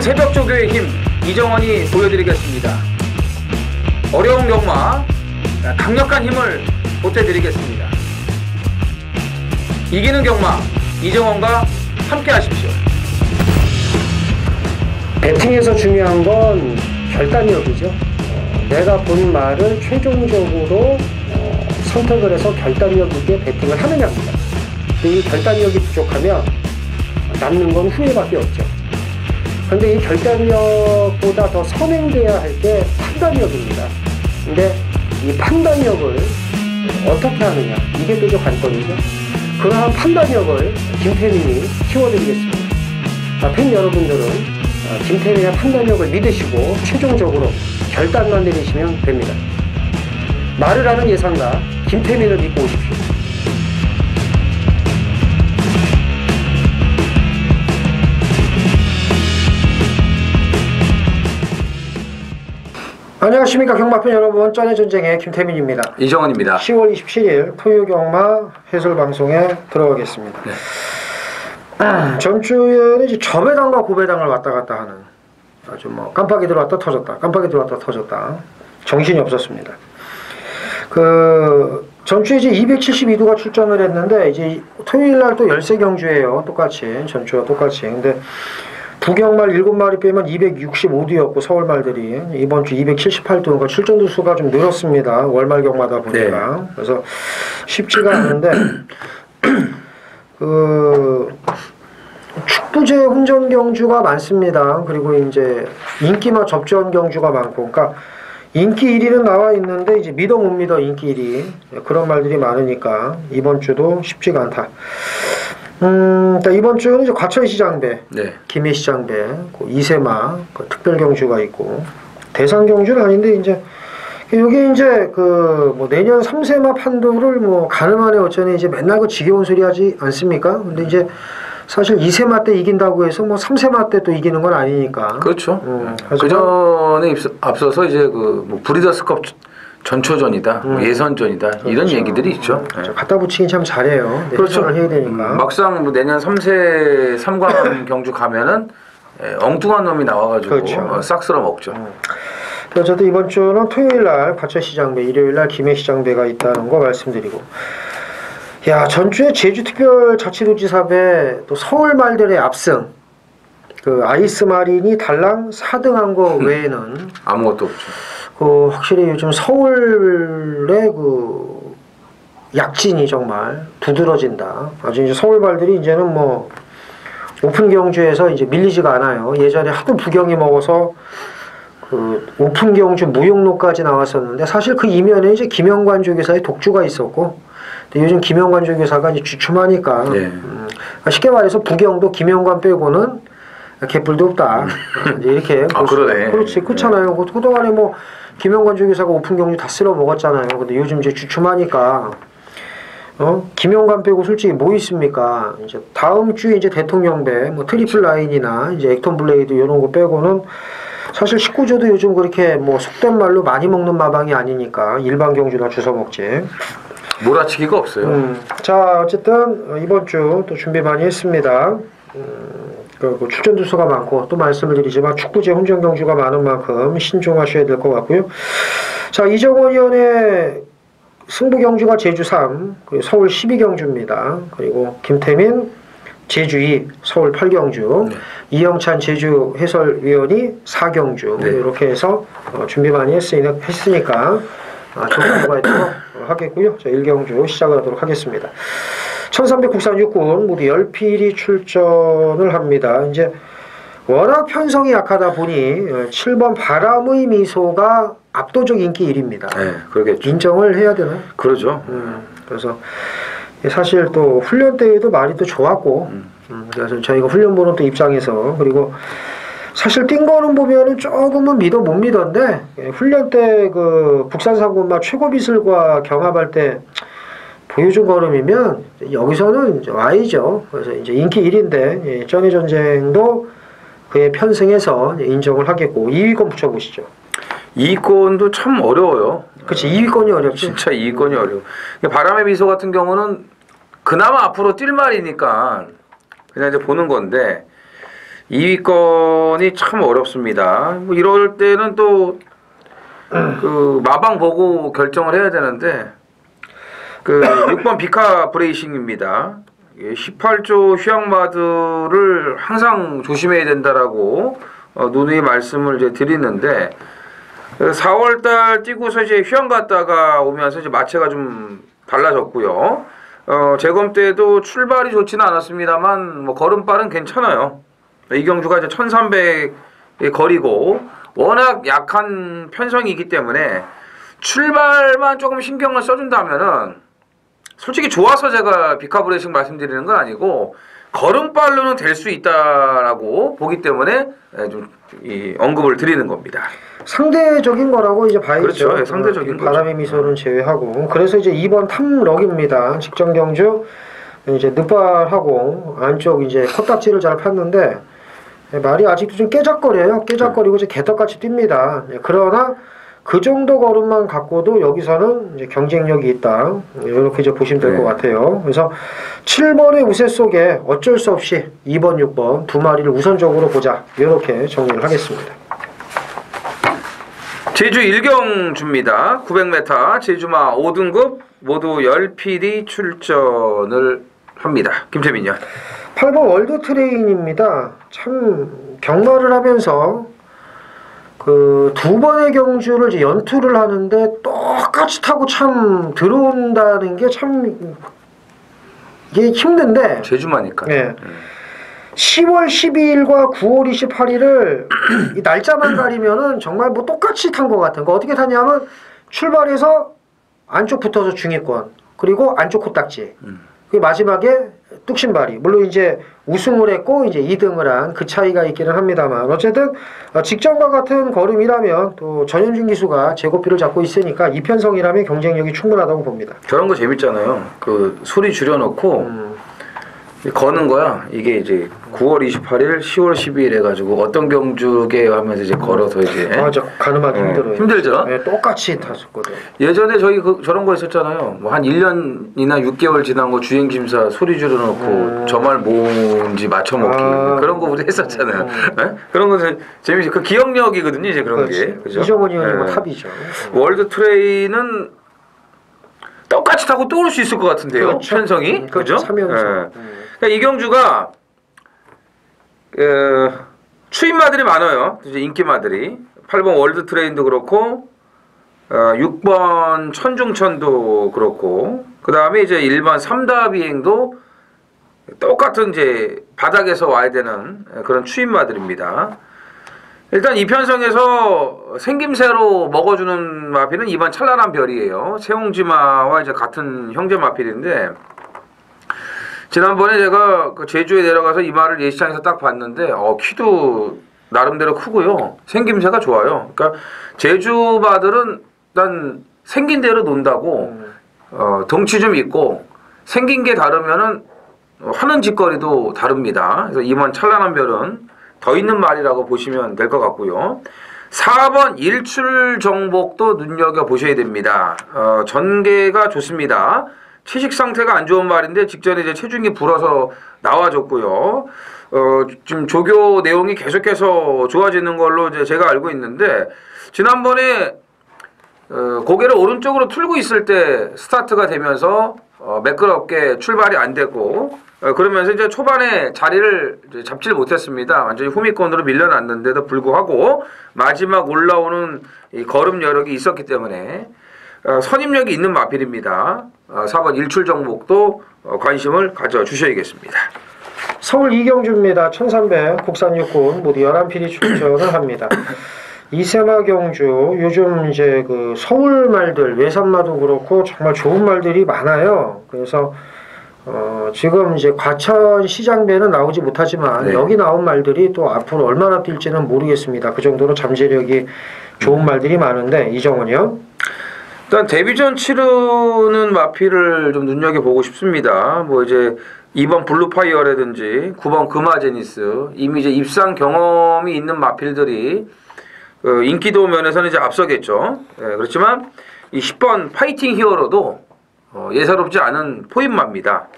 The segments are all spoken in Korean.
새벽 조교의 힘 이정원이 보여드리겠습니다. 어려운 경마 강력한 힘을 보태드리겠습니다. 이기는 경마 이정원과 함께 하십시오. 배팅에서 중요한 건 결단력이죠. 내가 본 말을 최종적으로 선택을 해서 결단력 있게 배팅을 하느냐입니다. 이 결단력이 부족하면 남는 건 후회밖에 없죠. 그런데 이 결단력보다 더 선행돼야 할 게 판단력입니다. 근데 이 판단력을 어떻게 하느냐, 이게 또 관건이죠. 그러한 판단력을 김태민이 키워드리겠습니다. 팬 여러분들은 김태민의 판단력을 믿으시고 최종적으로 결단만 내리시면 됩니다. 말을 하는 예상가 김태민을 믿고 오십시오. 안녕하십니까 경마팬 여러분, 쩐의 전쟁의 김태민입니다. 이정원입니다. 10월 27일 토요 경마 해설 방송에 들어가겠습니다. 네. 전주에는 이제 저배당과 고배당을 왔다 갔다 하는 아주 뭐 깜빡이 들어왔다 터졌다, 깜빡이 들어왔다 터졌다, 정신이 없었습니다. 전주에 이제 272두가 출전을 했는데 이제 토요일 날 또 13경주예요. 똑같이 전주와 똑같이. 근데 부경말 7마리 빼면 265두였고 서울 말들이 이번 주 278두, 그러니까 출전두 수가 좀 늘었습니다. 월말 경마다 보니까. 네. 그래서 쉽지가 않은데 축부제 혼전 경주가 많습니다. 그리고 이제 인기마 접전 경주가 많고, 그러니까 인기 1위는 나와 있는데 이제 믿어 못 믿어 인기 1위, 그런 말들이 많으니까 이번 주도 쉽지가 않다. 이번 주는 이제 과천시장배, 네. 김해시장배, 이세마 특별 경주가 있고, 대상 경주는 아닌데 이제 여기 이제 뭐 내년 3세마 판도를 뭐 가늠하네 어쩌네 이제 맨날 지겨운 소리 하지 않습니까? 근데 이제 사실 2세마 때 이긴다고 해서 뭐 3세마 때 또 이기는 건 아니니까. 그렇죠. 그 전에 앞서서 이제 뭐 브리더스컵 전초전이다, 예선전이다, 그렇죠. 이런 얘기들이 있죠. 그렇죠. 갖다 붙이긴 참 잘해요. 그렇죠. 해야 되니까. 막상 뭐 내년 3세 3관 경주 가면은 엉뚱한 놈이 나와가지고 그렇죠. 싹 쓸어 먹죠. 어쨌든 이번 주는 토요일 날 과천시장배, 일요일 날 김해시장배가 있다는 거 말씀드리고, 야, 전주에 제주특별자치도지사배 또 서울 말들의 압승, 아이스 마린이 달랑 4등한 거 외에는 아무것도 없죠. 확실히 요즘 서울의 약진이 정말 두드러진다. 아주 이제 서울 말들이 이제는 뭐 오픈 경주에서 이제 밀리지가 않아요. 예전에 하도 부경이 먹어서 오픈 경주 무용로까지 나왔었는데, 사실 그 이면에 이제 김영관 조교사의 독주가 있었고, 근데 요즘 김영관 조교사가 이제 주춤하니까, 네. 쉽게 말해서 부경도 김영관 빼고는 개뿔도 없다. 이렇게. 그러네. 그렇지. 그렇잖아요. 네. 그동안에 뭐 김영관 조교사가 오픈 경주 다 쓸어 먹었잖아요. 근데 요즘 이제 주춤하니까, 김영관 빼고 솔직히 뭐 있습니까? 이제 다음 주에 이제 대통령배, 뭐 트리플 라인이나 이제 액톤 블레이드 이런 거 빼고는 사실 19조도 요즘 그렇게 뭐 속된 말로 많이 먹는 마방이 아니니까 일반 경주나 주워 먹지. 몰아치기가 없어요. 자, 어쨌든 이번 주 또 준비 많이 했습니다. 출전 두수가 많고, 또 말씀을 드리지만 축구제 혼전 경주가 많은 만큼 신중하셔야 될 것 같고요. 자, 이정원 위원의 승부 경주가 제주 3, 그리고 서울 12경주입니다. 그리고 김태민 제주 2, 서울 8경주, 네. 이영찬 제주 해설위원이 4경주, 네. 이렇게 해서 준비 많이 했으니까 좋은 결과 있도록 하겠고요. 자, 1경주 시작을 하도록 하겠습니다. 1300 국산 육군 모두 10필이 출전을 합니다. 이제 워낙 편성이 약하다 보니 7번 바람의 미소가 압도적 인기 1위입니다. 네, 그러겠죠. 인정을 해야 되나요? 그러죠. 그래서 사실 또 훈련 때에도 말이 또 좋았고, 그래서 저희가 훈련 보는 또 입장에서, 그리고 사실 뛴 거는 보면은 조금은 못 믿었는데, 훈련 때 국산상군마 최고비슬과 경합할 때 보여준 걸음이면 여기서는 Y죠. 그래서 이제 인기 1위인데, 쩐의 전쟁도 그에 편승해서 인정을 하겠고, 2위권 붙여보시죠. 2위권도 참 어려워요. 그치, 2위권이 어렵지. 진짜 2위권이 어려워. 바람의 미소 같은 경우는 그나마 앞으로 뛸 말이니까 그냥 이제 보는 건데, 2위권이 참 어렵습니다. 뭐 이럴 때는 또 그 마방 보고 결정을 해야 되는데 그 6번 비카 브레이싱입니다. 18조 휴양마드를 항상 조심해야 된다라고 누누이 말씀을 이제 드리는데 4월달 뛰고서 이제 휴양 갔다가 오면서 이제 마체가 좀 달라졌고요. 재검 때도 출발이 좋지는 않았습니다만 뭐 걸음발은 괜찮아요. 이경주가 이제 1300의 거리고 워낙 약한 편성이기 때문에 출발만 조금 신경을 써준다면은 솔직히 좋아서 제가 비카브레이싱 말씀드리는 건 아니고 걸음발로는 될 수 있다라고 보기 때문에 좀 이 언급을 드리는 겁니다. 상대적인 거라고 이제 봐야죠. 그렇죠. 예, 상대적인 바람의 미소는 제외하고. 그래서 이제 2번 탐럭입니다. 직전 경주 이제 늑발하고 안쪽 이제 코딱지를 잘 팠는데 말이 아직도 좀 깨작거려요. 깨작거리고 이제 개떡같이 뜁니다. 그러나 그 정도 걸음만 갖고도 여기서는 이제 경쟁력이 있다. 이렇게 이제 보시면 될 것 같아요. 그래서 7번의 우세 속에 어쩔 수 없이 2번, 6번 두 마리를 우선적으로 보자. 이렇게 정리를 하겠습니다. 제주 일경주입니다. 900m 제주마 5등급 모두 10필이 출전을 합니다. 김태민요. 8번 월드 트레인입니다. 참 경마를 하면서 그 두 번의 경주를 이제 연투를 하는데 똑같이 타고 참 들어온다는 게 참 이게 힘든데 제주마니까. 네. 10월 12일과 9월 28일을 이 날짜만 가리면은 정말 뭐 똑같이 탄 것 같은 거. 어떻게 타냐면 출발해서 안쪽 붙어서 중위권 그리고 안쪽 코딱지 그 마지막에 뚝심발이 물론 이제 우승을 했고 이제 2등을 한 그 차이가 있기는 합니다만 어쨌든 직전과 같은 걸음이라면 또 전현준 기수가 제고피를 잡고 있으니까 이편성이라면 경쟁력이 충분하다고 봅니다. 저런 거 재밌잖아요. 그 소리 줄여놓고 거는 거야. 이게 이제 9월 28일, 10월 12일 해가지고 어떤 경주게 하면서 이제 걸어서 이제. 맞아. 가늠하기 힘들어요. 힘들죠. 네, 똑같이 탔었거든. 예전에 저희 저런 거 있었잖아요. 뭐 한 1년이나 6개월 지난 거 주행심사 소리 줄여놓고 저 말 뭔지 맞춰먹기 그런 거 우리 했었잖아요. 네? 그런 거 재밌어요. 그 기억력이거든요. 이제 그런 게. 그죠? 이정원 의원이 뭐 탑이죠. 월드 트레이는 똑같이 타고 또 올 수 있을 것 같은데요. 그렇죠. 편성이. 그죠? 차면서. 그러니까 이경주가 추임마들이 많아요. 이제 인기마들이 8번 월드 트레인도 그렇고 6번 천중천도 그렇고 그 다음에 이제 1번 삼다 비행도 똑같은 이제 바닥에서 와야 되는 그런 추임마들입니다. 일단 이 편성에서 생김새로 먹어주는 마필은 2번 찬란한 별이에요. 세홍지마와 이제 같은 형제 마필인데 지난번에 제가 그 제주에 내려가서 이 말을 예시장에서 딱 봤는데 키도 나름대로 크고요. 생김새가 좋아요. 그러니까 제주마들은 일단 생긴 대로 논다고 덩치 좀 있고 생긴 게 다르면은 하는 짓거리도 다릅니다. 그래서 이번 찬란한 별은 더 있는 말이라고 보시면 될 것 같고요. 4번 일출 정복도 눈여겨보셔야 됩니다. 전개가 좋습니다. 채식 상태가 안 좋은 말인데 직전에 이제 체중이 불어서 나와줬고요. 지금 조교 내용이 계속해서 좋아지는 걸로 이제 제가 알고 있는데 지난번에 고개를 오른쪽으로 틀고 있을 때 스타트가 되면서 매끄럽게 출발이 안 되고 그러면서 이제 초반에 자리를 이제 잡지를 못했습니다. 완전히 후미권으로 밀려났는데도 불구하고 마지막 올라오는 이 걸음 여력이 있었기 때문에 선임력이 있는 마필입니다. 4번 일출 정복도 관심을 가져주셔야겠습니다. 서울 이경주입니다. 1300 국산 육군 모두 11필이 출전을 합니다. 이세마 경주 요즘 이제 그 서울 말들 외산마도 그렇고 정말 좋은 말들이 많아요. 그래서 지금 이제 과천 시장배는 나오지 못하지만 네. 여기 나온 말들이 또 앞으로 얼마나 뛸지는 모르겠습니다. 그 정도로 잠재력이 좋은 말들이 많은데 이정원이요. 일단 데뷔전 치르는 마필을 좀 눈여겨보고 싶습니다. 뭐 이제 2번 블루파이어라든지 9번 금화제니스 이미 이제 입상 경험이 있는 마필들이 인기도 면에서는 이제 앞서겠죠. 그렇지만 이 10번 파이팅 히어로도 예사롭지 않은 포인마입니다.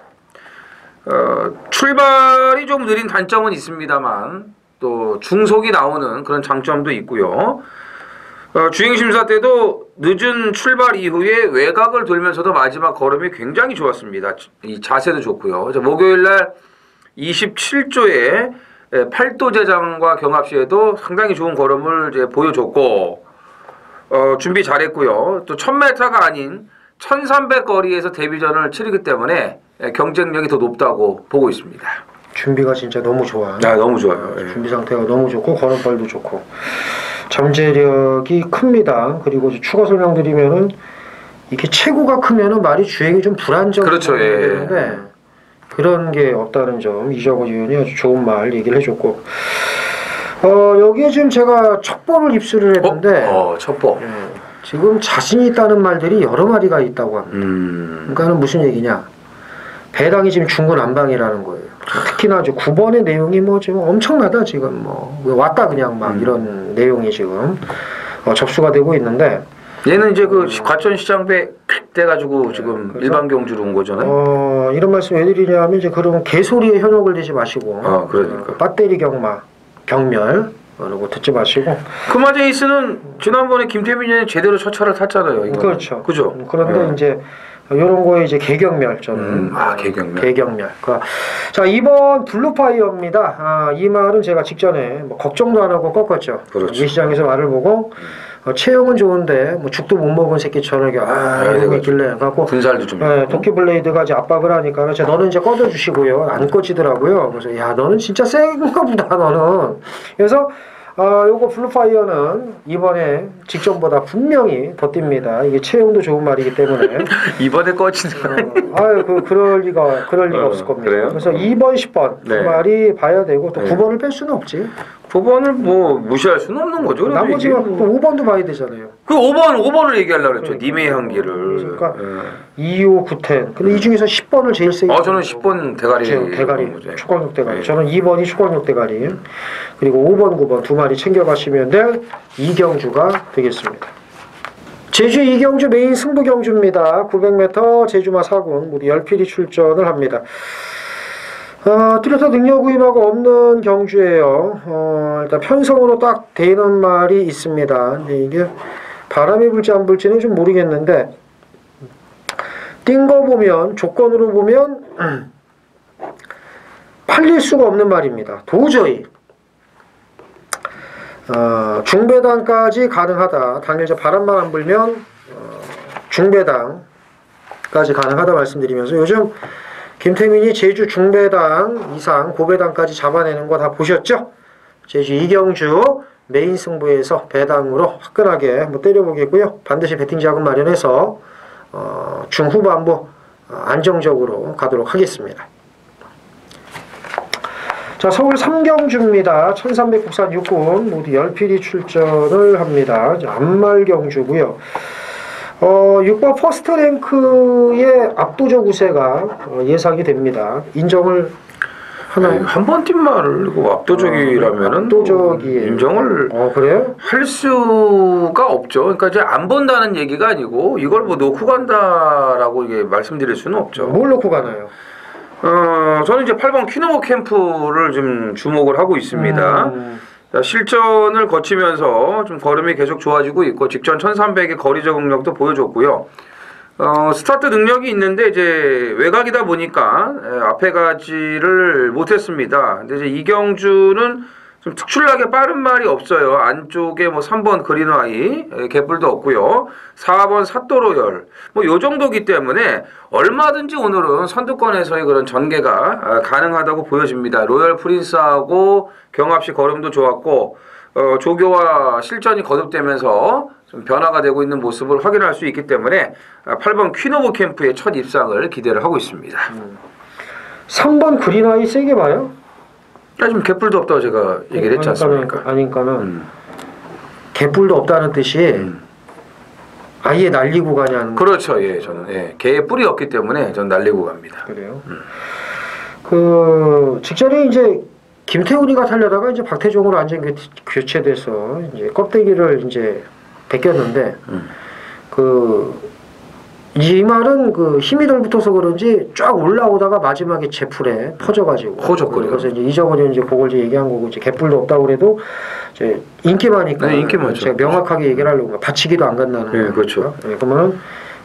출발이 좀 느린 단점은 있습니다만 또 중속이 나오는 그런 장점도 있고요. 주행 심사 때도 늦은 출발 이후에 외곽을 돌면서도 마지막 걸음이 굉장히 좋았습니다. 이 자세도 좋고요. 목요일 날 27조의 8도 제장과 경합 시에도 상당히 좋은 걸음을 이제 보여줬고 준비 잘했고요. 또 1000m가 아닌 1300 거리에서 데뷔전을 치르기 때문에 경쟁력이 더 높다고 보고 있습니다. 준비가 진짜 너무 좋아. 너무 좋아요. 준비 상태가 너무 좋고 걸음발도 좋고 잠재력이 큽니다. 그리고 추가 설명드리면은 이게 체구가 크면은 말이 주행이 좀 불안정하게 그렇죠. 되는데 그런 게 없다는 점 이정호 의원이 아주 좋은 말 얘기를 해줬고 여기에 지금 제가 첩보를 입수를 했는데 첩보. 지금 자신 있다는 말들이 여러 마리가 있다고 합니다. 그러니까는 무슨 얘기냐? 배당이 지금 중구난방이라는 거예요. 특히나 9번의 내용이 뭐 지금 엄청나다 지금 뭐 왔다 그냥 막 이런 내용이 지금 접수가 되고 있는데 얘는 이제 그 과천시장배 돼가지고 지금 일반 경주로 온 거잖아요. 이런 말씀 왜 드리냐면 이제 그러면 개소리에 현혹을 내지 마시고 그러니까 배터리 경멸 그러고 듣지 마시고 크마제이스는 지난번에 김태민이 제대로 첫 차를 탔잖아요. 이거는. 그렇죠. 그죠. 그런데 이제 이런 거에 이제 개경멸 저는 개경멸. 자 이번 블루파이어입니다. 이 말은 제가 직전에 뭐 걱정도 안 하고 꺾었죠. 그렇죠. 이 시장에서 말을 보고 체형은 좋은데 뭐 죽도 못 먹은 새끼처럼 이러고 있길래 갖고 군살도 좀 도끼 블레이드가 이제 압박을 하니까 너는 이제 꺼져주시고요. 안 꺼지더라고요. 그래서 야 너는 진짜 센가 보다 너는. 그래서 요거 블루파이어는 이번에 직전보다 분명히 더 뜁니다. 이게 체형도 좋은 말이기 때문에 이번에 꺼지는 그럴 리가 없을 겁니다. 그래요? 그래서 2번, 10번 두 말이 봐야 되고 또 9번을 뺄 수는 없지. 9번을 뭐 무시할 수는 없는 거죠. 나머지가 또 5번도 봐야 되잖아요. 그 5번을 얘기하려고 그랬죠. 님의 향기를. 그러니까 2, 5, 9, 10. 근데 이 중에서 10번을 제일 세게. 저는 10번 대가리. 초광역 대가리. 저는 2번이 초광역 대가리. 그리고 5번, 9번 두 마리 챙겨가시면 될 이경주가 되겠습니다. 제주 이경주 메인 승부 경주입니다. 900m 제주마 4군 모두 10필이 출전을 합니다. 뚜렷한 능력 구입하고 없는 경주예요. 일단 편성으로 딱 되는 말이 있습니다. 근데 이게 바람이 불지 안 불지는 좀 모르겠는데 뛴 거 보면 조건으로 보면 팔릴 수가 없는 말입니다. 도저히 중배당까지 가능하다. 당일 바람만 안 불면 중배당까지 가능하다 말씀드리면서 요즘 김태민이 제주 중배당 이상 고배당까지 잡아내는 거 다 보셨죠? 제주 이경주 메인 승부에서 배당으로 화끈하게 한번 때려보겠고요. 반드시 배팅 자금 마련해서 중후반부 안정적으로 가도록 하겠습니다. 자, 서울 3경주입니다. 1300 국산 6군 모두 10필이 출전을 합니다. 안말 경주고요. 6번 퍼스트랭크의 압도적 우세가 예상이 됩니다. 인정을 하나요? 한 번 뛴 말을 압도적이라면은 압도적이에요. 인정을 그래요? 할 수가 없죠. 그러니까 이제 안 본다는 얘기가 아니고 이걸 뭐 놓고 간다라고 이게 말씀드릴 수는 없죠. 뭘 놓고 가나요? 저는 이제 8번 키노보 캠프를 좀 주목을 하고 있습니다. 실전을 거치면서 좀 걸음이 계속 좋아지고 있고 직전 1300의 거리 적응력도 보여줬고요. 스타트 능력이 있는데 이제 외곽이다 보니까 앞에 가지를 못했습니다. 근데 이제 이경주는 좀 특출나게 빠른 말이 없어요. 안쪽에 뭐 3번 그린와이 개뿔도 없고요. 4번 사또로열 뭐 요 정도기 때문에 얼마든지 오늘은 선두권에서의 그런 전개가 가능하다고 보여집니다. 로열 프린스하고 경합시 걸음도 좋았고 조교와 실전이 거듭되면서 좀 변화가 되고 있는 모습을 확인할 수 있기 때문에 8번 퀸오브 캠프의 첫 입상을 기대를 하고 있습니다. 3번 그린와이 세게 봐요? 지금 개뿔도 없다고 제가 얘기를 했지 않습니까? 아니까는 개뿔도 없다는 뜻이 아예 날리고 가냐는. 그렇죠. 예, 저는 개의 뿔이 없기 때문에 저는 날리고 갑니다. 그래요. 그 직전에 이제 김태훈이가 타려다가 이제 박태종으로 완전 교체돼서 이제 껍데기를 이제 벗겼는데 그 이 말은 그 힘이 덜 붙어서 그런지 쫙 올라오다가 마지막에 제풀에 퍼져가지고 퍼졌거든요. 그래서 이제 이정원이 이제 그걸 이제 얘기한 거고 이제 개뿔도 없다고 그래도 이제 인기 많으니까 네, 인기 많죠. 제가 명확하게 얘기를 하려고 받치기도 안 간다는 네, 그렇죠. 네, 그러면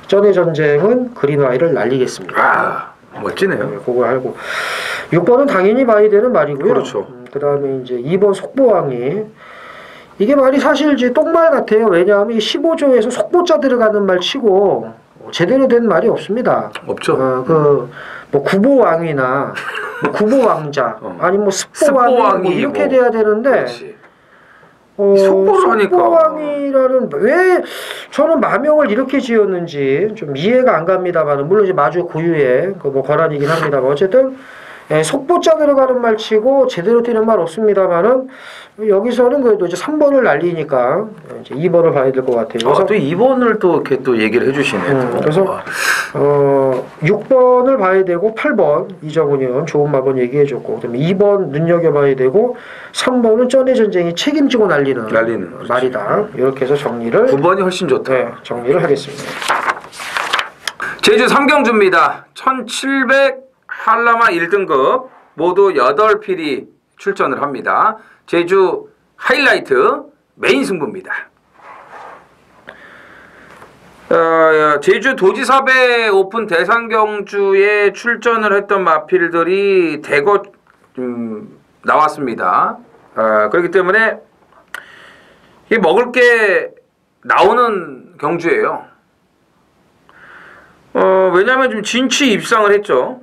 전의 전쟁은 그린와이를 날리겠습니다. 아, 멋지네요. 네, 그거 알고 6번은 당연히 봐야 되는 말이고요. 그렇죠. 그다음에 이제 2번 속보왕이 이게 말이 사실 이제 똥말 같아요. 왜냐하면 이 15조에서 속보자 들어가는 말 치고 제대로 된 말이 없습니다. 없죠. 뭐 구보왕이나 뭐 구보왕자 아니 뭐 습보왕이 뭐 이렇게 돼야 되는데 속보를 하니까 속보왕이라는 왜 저는 마명을 이렇게 지었는지 좀 이해가 안 갑니다만 물론 이제 마주 고유의 그 뭐 권한이긴 합니다만 어쨌든 속보자 들어가는 말 치고 제대로 되는 말 없습니다만은 여기서는 그래도 이제 3번을 날리니까 이제 2번을 봐야 될 것 같아요. 그래서 또 2번을 또 이렇게 또 얘기를 해주시네. 그래서 6번을 봐야 되고 8번 이정훈 의원 좋은 말번 얘기해줬고 그다음에 2번 눈여겨봐야 되고 3번은 전의 전쟁이 책임지고 날리는 말이다. 이렇게 해서 정리를 9번이 훨씬 좋다. 네, 정리를 하겠습니다. 제주 삼경주입니다. 1700 한라마 1등급 모두 8필이 출전을 합니다. 제주 하이라이트 메인 승부입니다. 제주 도지사배 오픈 대상경주에 출전을 했던 마필들이 대거 나왔습니다. 그렇기 때문에 이게 먹을 게 나오는 경주예요. 왜냐하면 좀 진취 입상을 했죠.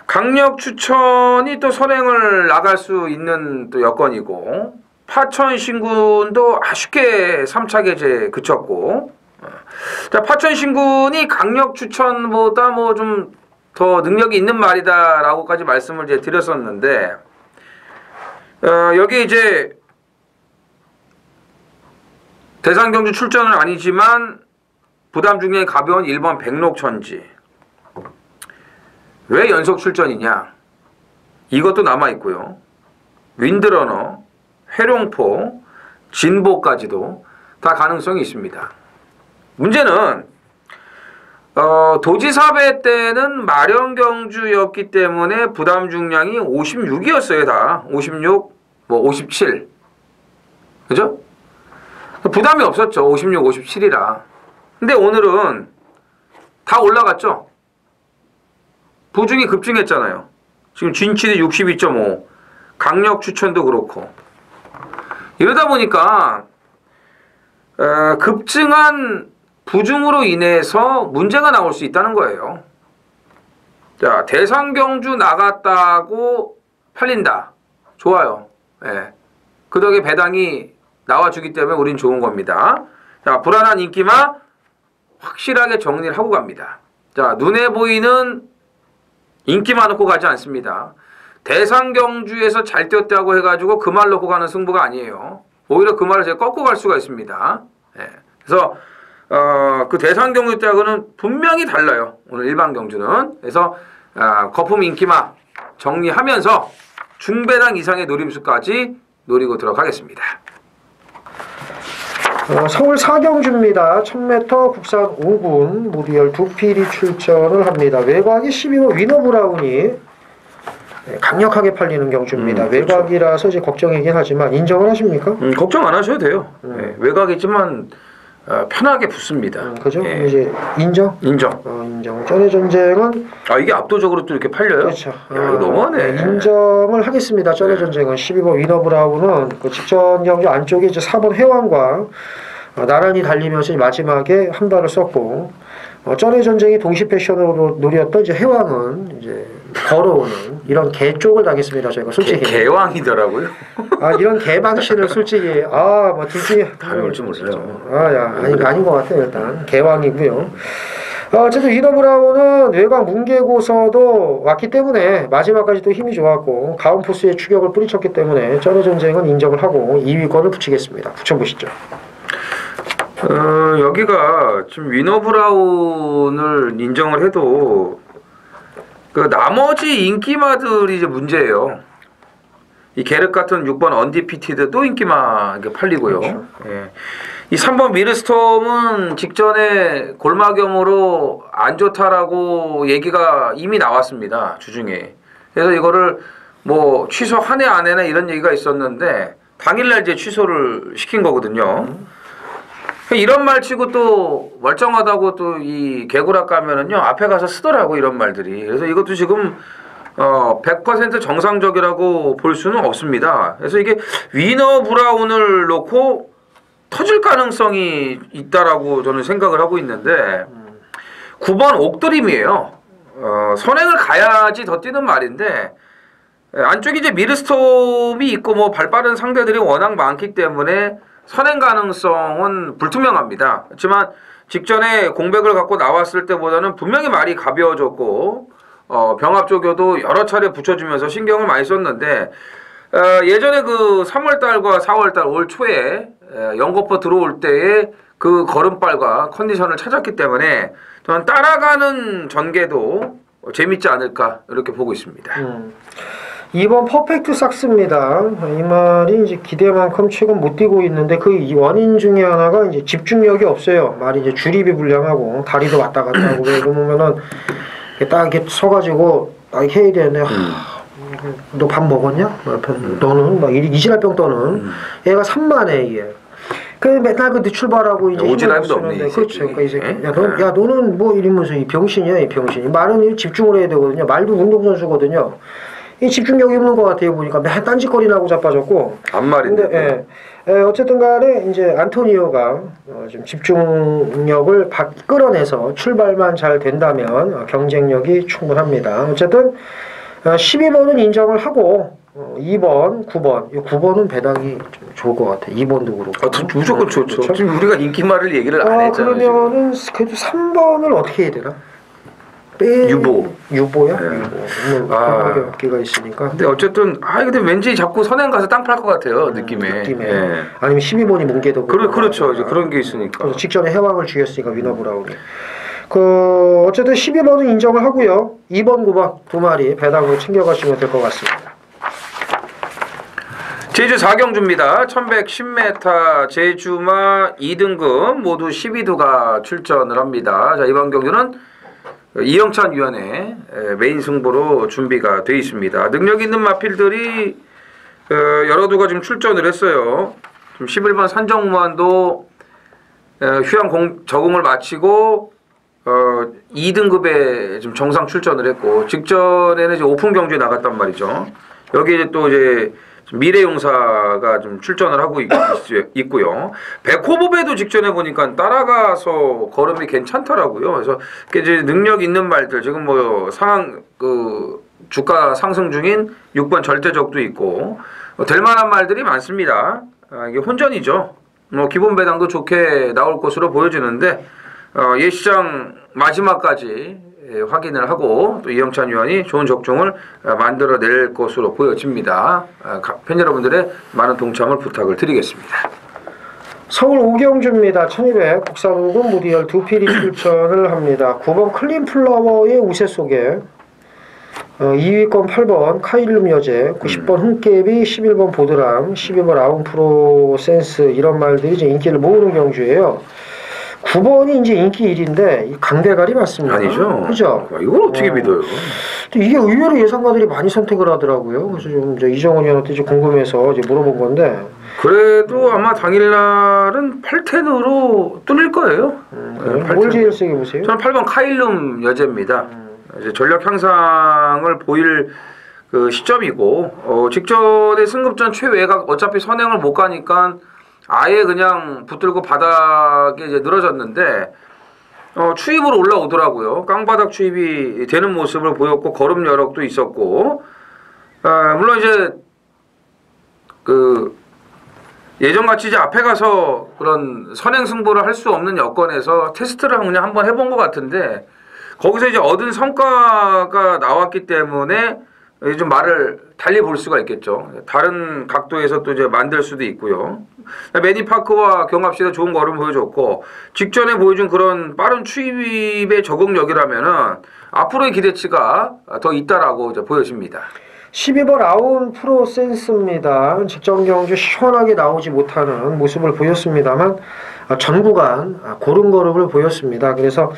강력 추천이 또 선행을 나갈 수 있는 또 여건이고 파천 신군도 아쉽게 3차 계제 그쳤고 자 파천 신군이 강력 추천보다 뭐 좀 더 능력이 있는 말이다라고까지 말씀을 이제 드렸었는데 여기 이제 대상경주 출전은 아니지만 부담 중에 가벼운 1번 백록천지 왜 연속 출전이냐? 이것도 남아있고요. 윈드러너, 회룡포, 진보까지도 다 가능성이 있습니다. 문제는 도지사배 때는 마련경주였기 때문에 부담 중량이 56이었어요. 다 56, 뭐 57. 그죠? 부담이 없었죠. 56, 57이라. 근데 오늘은 다 올라갔죠. 부중이 급증했잖아요. 지금 진치도 62.5, 강력 추천도 그렇고 이러다 보니까 급증한 부중으로 인해서 문제가 나올 수 있다는 거예요. 자, 대상경주 나갔다고 팔린다. 좋아요. 예. 그 덕에 배당이 나와주기 때문에 우린 좋은 겁니다. 자, 불안한 인기마 확실하게 정리를 하고 갑니다. 자, 눈에 보이는 인기만 놓고 가지 않습니다. 대상경주에서 잘 뛰었다고 해가지고 그 말 놓고 가는 승부가 아니에요. 오히려 그 말을 제가 꺾고 갈 수가 있습니다. 예. 그래서 그 대상경주 때하고는 분명히 달라요. 오늘 일반경주는. 그래서 거품 인기마 정리하면서 중배당 이상의 노림수까지 노리고 들어가겠습니다. 서울 사경주입니다. 1000m 국산 5군 모두 12필이 출전을 합니다. 외곽이 12호 위너브라운이 강력하게 팔리는 경주입니다. 그렇죠. 외곽이라서 이제 걱정이긴 하지만 인정을 하십니까? 걱정 안 하셔도 돼요. 네, 외곽이지만 편하게 붙습니다. 그죠? 예. 이제 인정? 인정. 인정. 전의 전쟁은 이게 압도적으로 또 이렇게 팔려요? 그렇죠. 야, 이거 너무하네. 인정을 하겠습니다. 전의 전쟁은 12번 위너브라운은 그 직전 경주 안쪽에 이제 4번 해왕과 나란히 달리면서 마지막에 한 발을 썼고 전의 전쟁이 동시 패션으로 노렸던 이제 해왕은 이제 걸어오는 이런 개 쪽을 당했습니다. 저희가 솔직히 개왕이더라고요. 이런 개방신을 솔직히 뭐 둘 중에 다를 줄 몰라요. 아닌 것 같아요. 일단 개왕이고요. 어쨌든 위너브라운은 외곽 뭉개고서도 왔기 때문에 마지막까지 또 힘이 좋았고 가운포스의 추격을 뿌리쳤기 때문에 전의 전쟁은 인정을 하고 2위권을 붙이겠습니다. 붙여보시죠. 여기가 지금 위너브라운을 인정을 해도 그 나머지 인기마들이 이제 문제예요. 이 게르 같은 6번 언디피티드 또 인기마 팔리고요. 그렇죠. 예. 이 3번 미르스톰은 직전에 골마겸으로 안 좋다라고 얘기가 이미 나왔습니다. 주중에. 그래서 이거를 뭐 취소하네 안 해나 이런 얘기가 있었는데 당일날 이제 취소를 시킨 거거든요. 이런 말 치고 또 멀쩡하다고 또 이 개구락 가면은요 앞에 가서 쓰더라고 이런 말들이. 그래서 이것도 지금 100% 정상적이라고 볼 수는 없습니다. 그래서 이게 위너 브라운을 놓고 터질 가능성이 있다라고 저는 생각을 하고 있는데 9번 옥드림이에요. 선행을 가야지 더 뛰는 말인데 안쪽에 이제 미르스톰이 있고 뭐 발빠른 상대들이 워낙 많기 때문에 선행 가능성은 불투명합니다. 하지만 직전에 공백을 갖고 나왔을 때보다는 분명히 말이 가벼워졌고 병합조교도 여러 차례 붙여주면서 신경을 많이 썼는데 예전에 그 3월달과 4월달 올 초에 영거포 들어올 때의 그 걸음발과 컨디션을 찾았기 때문에 저는 따라가는 전개도 재밌지 않을까 이렇게 보고 있습니다. 2번 퍼펙트 삭스입니다. 이 말이 이제 기대만큼 최근 못 뛰고 있는데 그 원인 중에 하나가 이제 집중력이 없어요. 말이 이제 주립이 불량하고 다리도 왔다 갔다 하고 이거 보면은 딱 이렇게 서가지고 딱 이렇게 해야 되는데 너 밥 먹었냐? 너는 막 이지랄병 떠는 얘가 산만해 이게. 그 맨날 그 출발하고 이제 오지랖도 없네. 그렇죠. 그러니까 이제 야 너는 뭐 이러면서 이 병신이야 이 병신. 말은 집중을 해야 되거든요. 말도 운동선수거든요. 이 집중력이 없는 것 같아요 보니까 맨 딴짓거리나고 자빠졌고. 안말인데. 어쨌든 간에 이제 안토니오가 좀 집중력을 끌어내서 출발만 잘 된다면 경쟁력이 충분합니다. 어쨌든 12번은 인정을 하고 2번, 9번. 이 9번은 배당이 좀 좋을 것 같아. 2번도 그렇고. 무조건 좋죠. 그렇죠? 지금 우리가 인기말을 얘기를 안 했잖아요. 그러면은 그래도 3번을 어떻게 해야 되나? 유보야? 네. 유보. 그런 게 있으니까. 근데 어쨌든 근데 왠지 자꾸 선행 가서 땅 팔 것 같아요. 느낌에. 예. 아니면 12번이 뭉개도 그렇죠. 이제 그런 게 있으니까. 그래서 직전에 해왕을 죽였으니까 위너 브라운이. 어쨌든 12번은 인정을 하고요. 2번, 9번 두 마리 배당으로 챙겨가시면 될 것 같습니다. 제주 4경주입니다. 1110m 제주마 2등급 모두 12두가 출전을 합니다. 자, 이번 경주는 이영찬 위원의 메인 승부로 준비가 되어 있습니다. 능력 있는 마필들이 여러 두가 지금 출전을 했어요. 지금 11번 산정무한도 휴양 적응을 마치고 2등급에 지금 정상 출전을 했고 직전에는 이제 오픈 경주에 나갔단 말이죠. 여기에 또 이제 미래용사가 좀 출전을 하고 있고요. 백호보배도 직전에 보니까 따라가서 걸음이 괜찮더라고요. 그래서 이제 능력 있는 말들 지금 뭐 주가 상승 중인 6번 절대적도 있고 될 만한 말들이 많습니다. 이게 혼전이죠. 뭐 기본 배당도 좋게 나올 것으로 보여지는데 예시장 마지막까지 확인을 하고 또 이영찬 위원이 좋은 적중을 만들어낼 것으로 보여집니다. 팬 여러분들의 많은 동참을 부탁을 드리겠습니다. 서울 오경주입니다. 1200 국산 오금 모디얼 두 필이 출전을 합니다. 9번 클린플라워의 우세 속에 2위권 8번 카일룸 여제, 90번 흥깨비, 11번 보드람, 12번 아웅프로 센스 이런 말들이 이제 인기를 모으는 경주예요. 9번이 이제 인기 1위인데 강대갈이 맞습니다. 아니죠. 그죠? 이걸 어떻게 믿어요? 이게 의외로 예상가들이 많이 선택을 하더라고요. 그래서 좀 이제 이정원 의원한테 이제 궁금해서 이제 물어본 건데. 그래도 아마 당일날은 8텐으로 뚫릴 거예요. 뭘 제일 세게 보세요? 저는 8번 카일룸 여제입니다. 이제 전력 향상을 보일 그 시점이고 직전에 승급전 최외곽 어차피 선행을 못 가니까 아예 그냥 붙들고 바닥에 이제 늘어졌는데 추입으로 올라오더라고요. 깡바닥 추입이 되는 모습을 보였고 걸음 여력도 있었고 물론 이제 예전같이 이제 앞에 가서 그런 선행 승부를 할 수 없는 여건에서 테스트를 그냥 한번 해본 것 같은데 거기서 이제 얻은 성과가 나왔기 때문에 좀 말을 달리 볼 수가 있겠죠. 다른 각도에서 또 이제 만들 수도 있고요. 매니파크와 경합시도 좋은 걸음 보여줬고 직전에 보여준 그런 빠른 추입의 적응력이라면은 앞으로의 기대치가 더 있다라고 이제 보여집니다. 12번 아운 프로 센스입니다. 직전 경주 시원하게 나오지 못하는 모습을 보였습니다만 전 구간 고른 걸음을 보였습니다. 그래서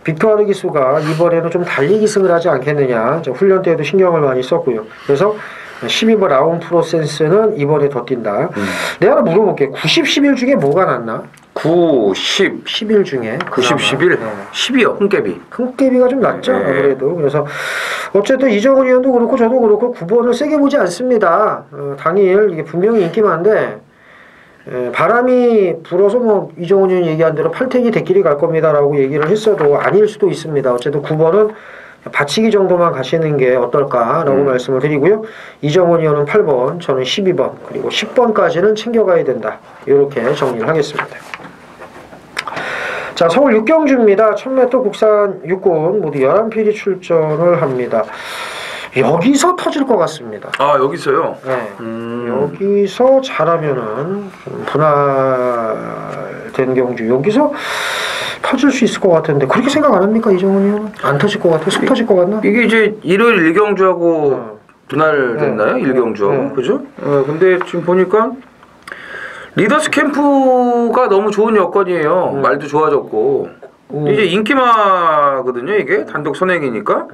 빅토르 기수가 이번에는 좀 달리 기승을 하지 않겠느냐. 훈련 때에도 신경을 많이 썼고요. 그래서 12번 라운 프로센스는 이번에 더 뛴다. 내가 하나 물어볼게. 90, 11 중에 뭐가 낫나? 9, 10, 11 중에 90, 11, 10이요. 흥깨비. 흥깨비가 좀 낫죠. 네. 아무래도. 그래서 어쨌든 이정은 의원도 그렇고 저도 그렇고 9번을 세게 보지 않습니다. 당일 이게 분명히 인기만데 바람이 불어서 뭐 이정은 의원 얘기한 대로 팔택이 대끼리 갈 겁니다라고 얘기를 했어도 아닐 수도 있습니다. 어쨌든 9번은 받치기 정도만 가시는 게 어떨까라고 말씀을 드리고요. 이정은 의원은 8번, 저는 12번, 그리고 10번까지는 챙겨가야 된다. 이렇게 정리를 하겠습니다. 자, 서울 육경주입니다. 1000m 국산 육군 모두 11필이 출전을 합니다. 여기서 터질 것 같습니다. 아, 여기서요? 네. 여기서 잘하면은 좀 분할된 경주. 여기서 터질 수 있을 것 같은데 그렇게 생각 안 합니까 이정훈이 형은? 안 터질 것 같아? 쑥 터질 것 같나? 이게 이제 일요일 1경주하고 분할됐나요? 1경주하고 그죠? 근데 지금 보니까 리더스 캠프가 너무 좋은 여건이에요. 말도 좋아졌고 이제 인기마거든요. 이게 단독 선행이니까.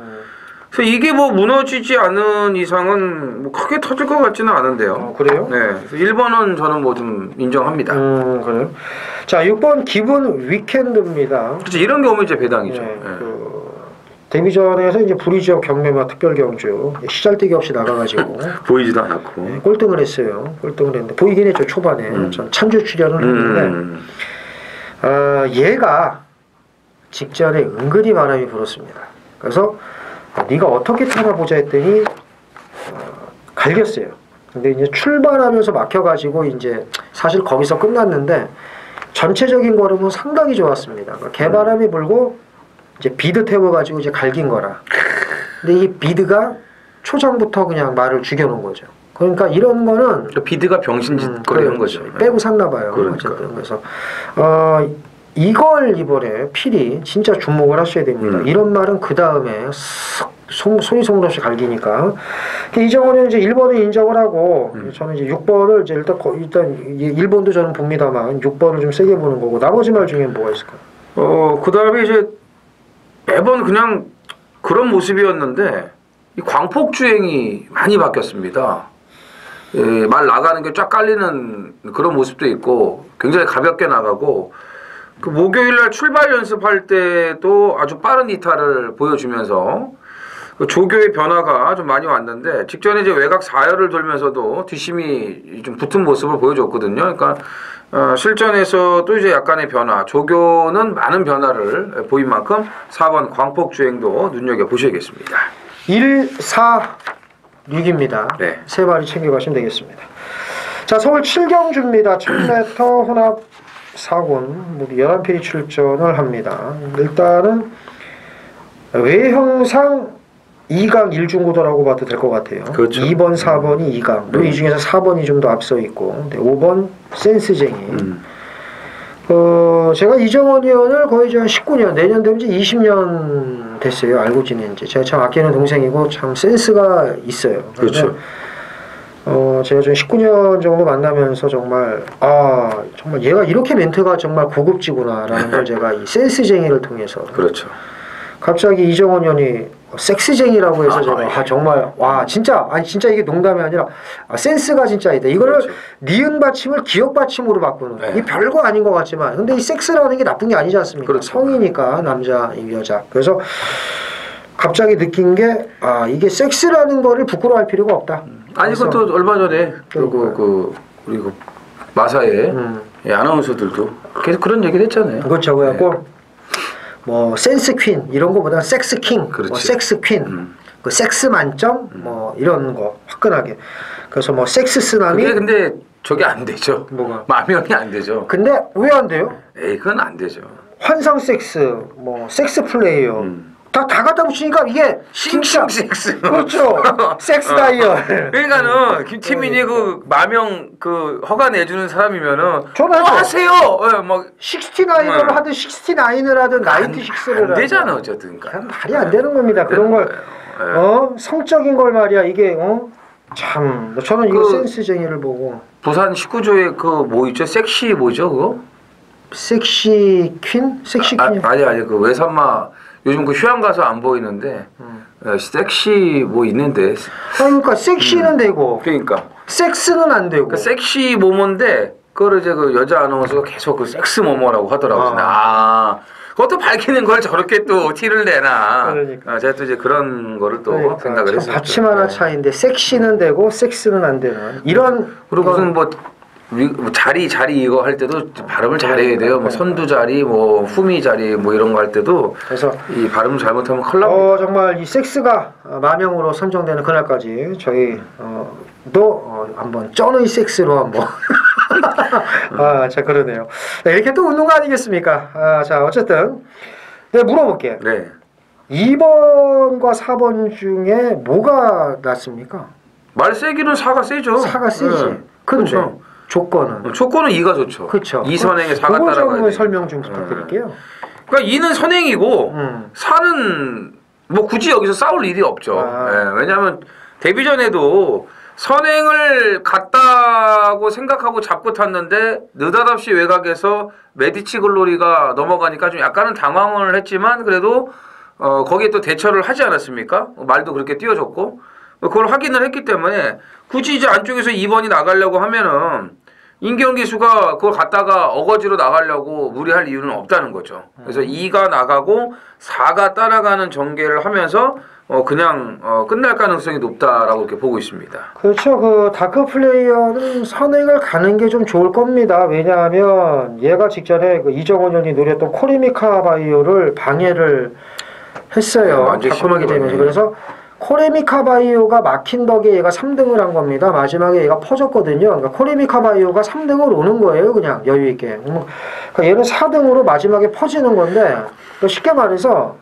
그래서 이게 뭐 무너지지 않은 이상은 뭐 크게 터질 것 같지는 않은데요. 그래요? 네. 그래서 1번은 저는 뭐 좀 인정합니다. 그래요? 자, 6번 기분 위켄드입니다. 그렇죠. 이런 경우는 이제 배당이죠. 네, 데뷔전에서 이제 부리지역 경매마 특별 경주 시잘데기 없이 나가가지고 보이지도 않았고 네, 꼴등을 했어요. 꼴등을 했는데 보이긴 했죠 초반에. 전 참조 출연을 했는데 얘가 직전에 은근히 바람이 불었습니다. 그래서 네가 어떻게 타나 보자 했더니 갈겼어요. 근데 이제 출발하면서 막혀가지고 이제 사실 거기서 끝났는데 전체적인 걸음은 상당히 좋았습니다. 그러니까 개바람이 불고 이제 비드 태워가지고 이제 갈긴 거라. 근데 이 비드가 초장부터 그냥 말을 죽여놓은 거죠. 그러니까 이런 거는 비드가 병신짓거리 한 거죠. 빼고 샀나 봐요. 그러니까. 어쨌든 그래서 이걸 이번에 필히 진짜 주목을 하셔야 됩니다. 이런 말은 그 다음에 소리 소문 없이 갈기니까. 이정원은 이제 1번을 인정을 하고 저는 이제 6번을 이제 일단 1번도 저는 봅니다만 6번을 좀 세게 보는 거고 나머지 말 중에 뭐가 있을까요? 그 다음에 이제 매번 그냥 그런 모습이었는데 이 광폭 주행이 많이 바뀌었습니다. 예, 말 나가는 게 쫙 깔리는 그런 모습도 있고 굉장히 가볍게 나가고 그 목요일날 출발 연습할 때도 아주 빠른 이탈을 보여주면서 그 조교의 변화가 좀 많이 왔는데 직전에 이제 외곽 4열을 돌면서도 뒷심이 좀 붙은 모습을 보여줬거든요. 그러니까 실전에서도 이제 약간의 변화, 조교는 많은 변화를 보인 만큼 4번 광폭 주행도 눈여겨 보셔야겠습니다. 1, 4, 6입니다. 네. 세 마리 챙겨가시면 되겠습니다. 자, 서울 7경주입니다. 1000m 혼합 4군 모두 11필이 출전을 합니다. 일단은 외형상 2강 1중구도라고 봐도 될 것 같아요. 그렇죠. 2번, 4번이 2강. 물론 이 중에서 4번이 좀 더 앞서 있고 5번 센스쟁이. 제가 이정원 의원을 거의 한 19년, 내년 되면 이제 20년 됐어요. 알고 지낸 지. 제가 참 아끼는 동생이고 참 센스가 있어요. 그렇죠. 제가 좀 19년 정도 만나면서 정말 정말 얘가 이렇게 멘트가 정말 고급지구나라는 걸 제가 이 센스쟁이를 통해서 그렇죠. 갑자기 이정원 의원이 섹스쟁이라고 해서 제가 정말 진짜 진짜 이게 농담이 아니라 센스가 진짜 있다. 이거를 그렇죠. 니은 받침을 기억 받침으로 바꾸는 이 별거 아닌 것 같지만 근데 이 섹스라는 게 나쁜 게 아니지 않습니까? 그렇죠. 성이니까 남자 여자. 그래서 갑자기 느낀 게 이게 섹스라는 거를 부끄러워할 필요가 없다. 아니 그것도 얼마 전에 우리 마사의 아나운서들도 계속 그런 얘기를 했잖아요. 그렇죠. 그래갖고 뭐 센스 퀸 이런 거보다 섹스 킹, 뭐 섹스 퀸, 그 섹스 만점 뭐 이런 거 화끈하게. 그래서 뭐 섹스 쓰나미. 근데 저게 안 되죠. 뭐가? 마명이 안 되죠. 근데 왜 안 돼요? 그건 안 되죠. 환상 섹스, 뭐 섹스 플레이어. 다 갖다 붙이니까 이게 싱싱 섹스. 그렇죠. 섹스 다이얼. 그러니까는 김태민이 그 마명 그 허가 내주는 사람이면은 저는 하세요. 막 69을 하든 69을 하든 96를 하든 안 되잖아 어쨌든. 말이 안 되는 겁니다. 그런 걸 성적인 걸 말이야 이게 참 저는 이거 센스쟁이를 보고 부산 19조에 그 뭐 있죠? 섹시 뭐죠 그거? 섹시 퀸? 섹시 퀸? 아니 그 외삼마 요즘 그 휴양 가서 안 보이는데 섹시 뭐 있는데. 그러니까 섹시는 되고 그러니까 섹스는 안 되고. 그 섹시 모모인데 그걸 이제 그 여자 아나운서가 계속 그 섹스 모모라고 하더라고요. 그것도 밝히는 걸 저렇게 또 티를 내나. 그러니까. 제가 또 이제 그런 거를 또 그러니까 생각을 했어요. 받침 하나 차이인데 섹시는 되고 섹스는 안 되는 이런. 그리고 무슨 뭐 자리 이거 할 때도 발음을 잘해야 돼요. 뭐 선두 자리, 뭐 후미 자리, 뭐 이런 거 할 때도 그래서 이 발음 잘못하면 큰일 납니다. 정말 이 섹스가 만형으로 선정되는 그날까지 저희 또 한번 쩌는 섹스로 한번. 자 그러네요. 네, 이렇게 또 웃는 거 아니겠습니까? 자 어쨌든 내가 물어볼게. 네. 2번과 4번 중에 뭐가 낫습니까? 말 세기는 4가 세죠. 4가 세지. 네. 근데 그렇죠. 조건은 2가 좋죠. 그렇죠. 2선행에 4가 그거 따라가야 좀 돼. 설명 좀 부탁드릴게요. 그러니까 2는 선행이고 4는 뭐 굳이 여기서 싸울 일이 없죠. 네, 왜냐하면 데뷔전에도 선행을 갔다고 생각하고 잡고 탔는데 느닷없이 외곽에서 메디치 글로리가 넘어가니까 좀 약간은 당황을 했지만 그래도 거기에 또 대처를 하지 않았습니까? 말도 그렇게 띄워줬고 그걸 확인을 했기 때문에 굳이 이제 안쪽에서 2번이 나가려고 하면은 임기영 기수가 그걸 갖다가 어거지로 나가려고 무리할 이유는 없다는 거죠. 그래서 2가 나가고 4가 따라가는 전개를 하면서 그냥 끝날 가능성이 높다라고 이렇게 보고 있습니다. 그렇죠. 그 다크 플레이어는 선행을 가는 게 좀 좋을 겁니다. 왜냐하면 얘가 직전에 그 이정원 형이 노렸던 코리미카 바이오를 방해를 했어요. 완전 다크막이 심한 되면서. 거네. 그래서 코레미카 바이오가 막힌 덕에 얘가 3등을 한 겁니다. 마지막에 얘가 퍼졌거든요. 그러니까 코레미카 바이오가 3등을 오는 거예요. 그냥 여유있게. 그러니까 얘는 4등으로 마지막에 퍼지는 건데 쉽게 말해서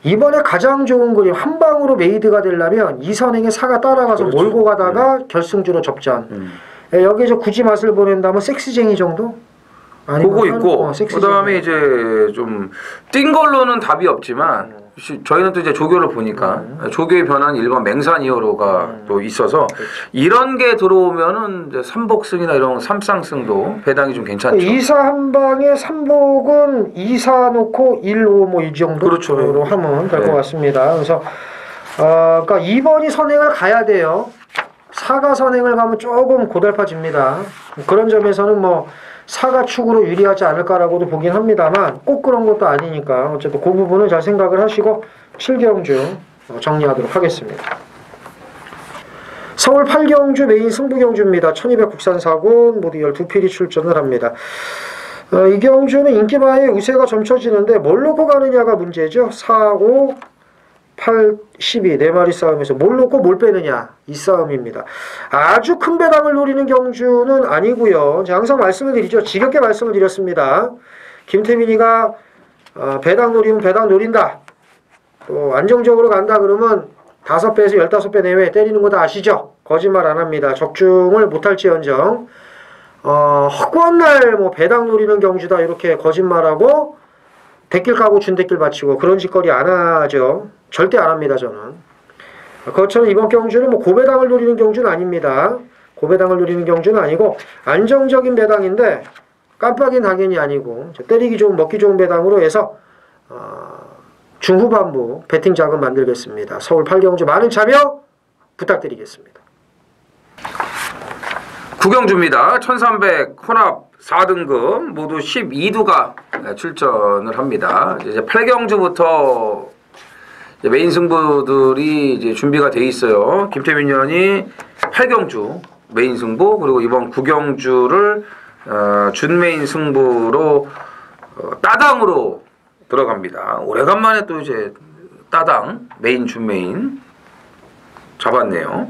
이번에 가장 좋은 그림 한 방으로 메이드가 되려면 이선행에 4가 따라가서 그렇죠. 몰고 가다가 결승주로 접전. 여기서 굳이 맛을 보낸다면 섹스쟁이 정도? 보고 있고 섹스쟁이. 그다음에 이제 좀 뛴 걸로는 답이 없지만 저희는 또 이제 조교를 보니까 조교의 변화는 일반 맹산 2호로가 또 있어서 그렇죠. 이런 게 들어오면은 이제 삼복승이나 이런 삼상승도 배당이 좀 괜찮죠. 2사 한 방에 삼복은 2사 놓고 1, 5 뭐 이 정도로 그렇죠. 하면 될 것 같습니다. 그래서 그러니까 2번이 선행을 가야 돼요. 4가 선행을 가면 조금 고달파집니다. 그런 점에서는 뭐 4가 축으로 유리하지 않을까라고도 보긴 합니다만 꼭 그런 것도 아니니까 어쨌든 그 부분은 잘 생각을 하시고 7경주 정리하도록 하겠습니다. 서울 8경주 메인 승부경주입니다. 1200 국산사군 모두 12필이 출전을 합니다. 이 경주는 인기마의 우세가 점쳐지는데 뭘 놓고 가느냐가 문제죠. 4, 5, 8, 12 4마리 싸움에서 뭘 놓고 뭘 빼느냐 이 싸움입니다. 아주 큰 배당을 노리는 경주는 아니고요. 제가 항상 말씀을 드리죠. 지겹게 말씀을 드렸습니다. 김태민이가 배당 노리면 배당 노린다. 또 안정적으로 간다 그러면 5배에서 15배 내외 때리는 거 다 아시죠? 거짓말 안 합니다. 적중을 못할지언정 헛구한 날 뭐 배당 노리는 경주다 이렇게 거짓말하고 대길 까고 준대길 바치고 그런 짓거리 안 하죠. 절대 안 합니다. 저는. 그것처럼 이번 경주는 뭐 고배당을 노리는 경주는 아닙니다. 고배당을 노리는 경주는 아니고 안정적인 배당인데 깜빡인 당연히 아니고 때리기 좋은 먹기 좋은 배당으로 해서 중후반부 배팅 자금 만들겠습니다. 서울 8경주 많은 참여 부탁드리겠습니다. 9경주입니다. 1300 혼합 4등급 모두 12두가 출전을 합니다. 이제 8경주부터 메인 승부들이 이제 준비가 돼 있어요. 김태민 의원이 8경주 메인 승부 그리고 이번 9경주를 준메인 승부로 따당으로 들어갑니다. 오래간만에 또 이제 따당 메인 준메인 잡았네요.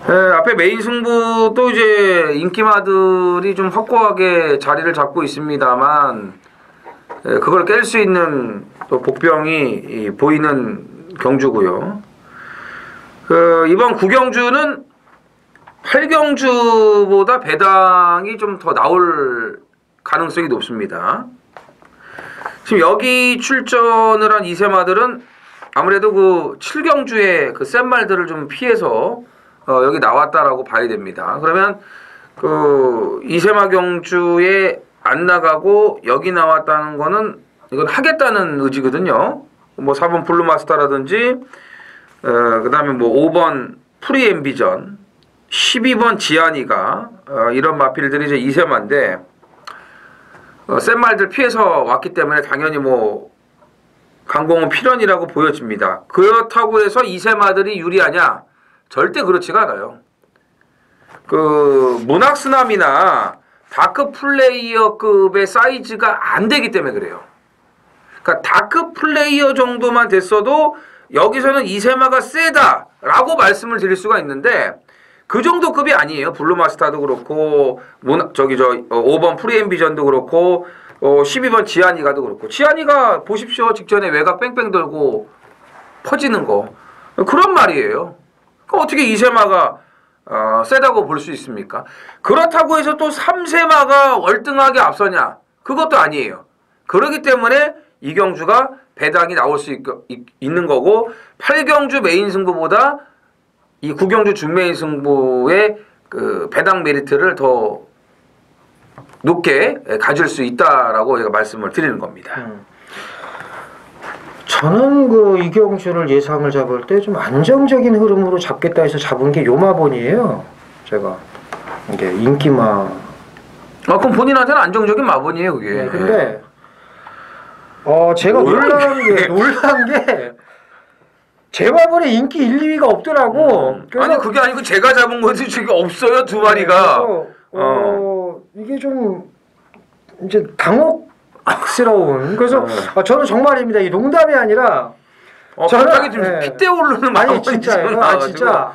앞에 메인 승부 또 이제 인기마들이 좀 확고하게 자리를 잡고 있습니다만 그걸 깰 수 있는 또 복병이 보이는 경주고요. 이번 9경주는 8경주보다 배당이 좀 더 나올 가능성이 높습니다. 지금 여기 출전을 한 이세마들은 아무래도 그 7경주의 그 센 말들을 좀 피해서 여기 나왔다라고 봐야 됩니다. 그러면 그 이세마 경주의 안 나가고 여기 나왔다는 거는 이건 하겠다는 의지거든요. 뭐 4번 블루마스터라든지 그다음에 뭐 5번 프리엠비전, 12번 지안이가 이런 마필들이 이제 이세마인데 센 말들 피해서 왔기 때문에 당연히 뭐 강공은 필연이라고 보여집니다. 그렇다고 해서 이세마들이 유리하냐? 절대 그렇지가 않아요. 그 문학스남이나 다크 플레이어급의 사이즈가 안 되기 때문에 그래요. 그러니까 다크 플레이어 정도만 됐어도 여기서는 이세마가 세다라고 말씀을 드릴 수가 있는데 그 정도 급이 아니에요. 블루마스터도 그렇고 5번 프리엠비전도 그렇고 12번 지안이가도 그렇고 지안이가 보십시오. 직전에 외곽 뺑뺑 돌고 퍼지는 거 그런 말이에요. 그러니까 어떻게 이세마가 세다고 볼 수 있습니까? 그렇다고 해서 또 3세마가 월등하게 앞서냐? 그것도 아니에요. 그렇기 때문에 이경주가 배당이 나올 수 있는 거고 8경주 메인 승부보다 이 9경주 준메인 승부의 그 배당 메리트를 더 높게 가질 수 있다라고 제가 말씀을 드리는 겁니다. 저는 그 이경주를 예상을 잡을 때 좀 안정적인 흐름으로 잡겠다 해서 잡은 게 요마본이에요. 제가 이게 인기마. 그럼 본인한테는 안정적인 마본이에요, 그게. 네, 근데 제가 놀란 게 제 마본에 인기 1, 2위가 없더라고. 그래서, 아니 그게 아니고 제가 잡은 거지 지금 없어요 두 마리가. 그래서, 이게 좀 이제 당혹스러운. 그래서 저는 정말입니다. 이 농담이 아니라. 갑자기 좀 핏대 오르는 아니 진짜요. 진짜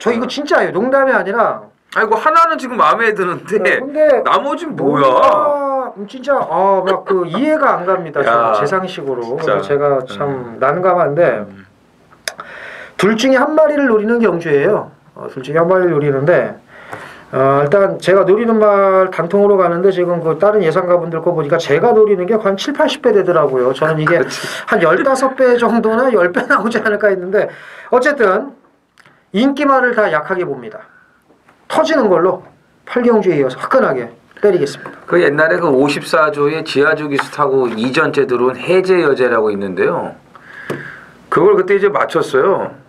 저 이거 진짜예요. 농담이 아니라. 아이고 하나는 지금 마음에 드는데 근데 나머지는 뭐야? 진짜 막 그 이해가 안 갑니다. 제 상식으로. 그래서 제가 참 난감한데 둘 중에 한 마리를 노리는 경주예요. 둘 중에 한 마리를 노리는데 일단 제가 노리는 말 단통으로 가는데 지금 그 다른 예상가분들 거 보니까 제가 노리는 게 한 7, 80배 되더라고요. 저는 이게 한 15배 정도나 10배 나오지 않을까 했는데 어쨌든 인기만을 다 약하게 봅니다. 터지는 걸로 8경주에 이어서 화끈하게 때리겠습니다. 그 옛날에 그 54조의 지하주기수 타고 이전째 들어온 해제여제라고 있는데요. 그걸 그때 이제 맞췄어요.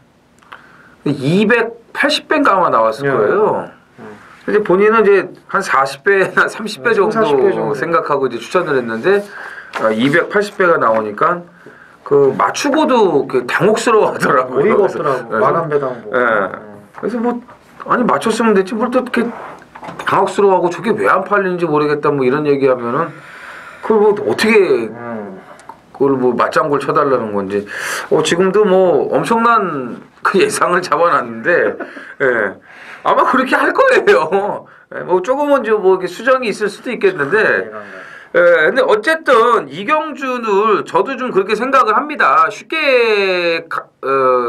280배인가 아마 나왔을 거예요. 이제 본인은 이제 한 40배나 30배 정도, 40배 정도 생각하고 이제 추천을 했는데 280배가 나오니까 그 맞추고도 그 당혹스러워하더라고요. 어이가 없더라고. 만한배당고. 그래서 뭐 아니 맞췄으면 됐지 뭘 또 이렇게 당혹스러워하고 저게 왜 안 팔리는지 모르겠다 뭐 이런 얘기하면은 그걸 뭐 어떻게 그걸 뭐 맞장구를 쳐달라는 건지 지금도 뭐 엄청난 그 예상을 잡아놨는데 아마 그렇게 할 거예요. 뭐 조금은 뭐 이렇게 수정이 있을 수도 있겠는데 근데 어쨌든 이경주는 저도 좀 그렇게 생각을 합니다. 쉽게